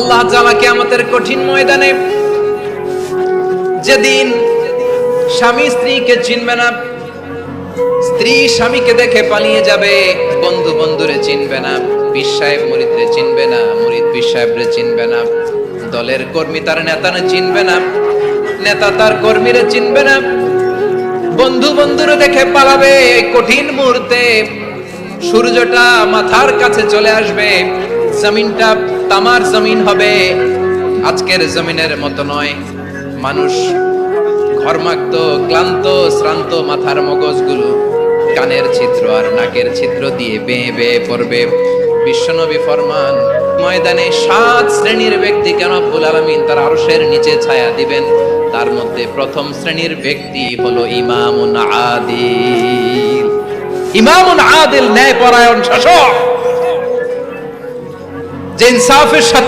আল্লাহ তাআলা কিয়ামতের কঠিন ময়দানে যেদিন স্বামী স্ত্রীকে চিনবে না, স্ত্রী স্বামীকে দেখে পালিয়ে যাবে, বন্ধু বন্ধুরে চিনবে না, পীর সাহেব মুরিদরে চিনবে না, মুরিদ পীর সাহেবরে চিনবে না, দলের কর্মী তার নেতারে চিনবে না, নেতা তার কর্মীরে চিনবে না, বন্ধু বন্ধুরে দেখে পালাবে। এই কঠিন মুহূর্তে সূর্যটা মাথার কাছে চলে আসবে, জমিনটা তামার জমিন হবে, আজকের জমিনের মতো নয়। মানুষ ঘর্মাক্ত, ক্লান্ত, শ্রান্ত মাথার মগজগুলো কানের ছিদ্র আর নাকের ছিদ্র দিয়ে বেয়ে বেয়ে পড়বে। বিশ্বনবী ফরমান, ময়দানে 7 শ্রেণীর ব্যক্তিকে রব্বুল আলামিন তার আরশের নিচে ছায়া দিবেন। তার মধ্যে প্রথম শ্রেণীর ব্যক্তি হলো ইমামুন আদিল। ইমামুন আদিল, ন্যায়পরায়ণ শাসক, যে ইনসাফের সাথে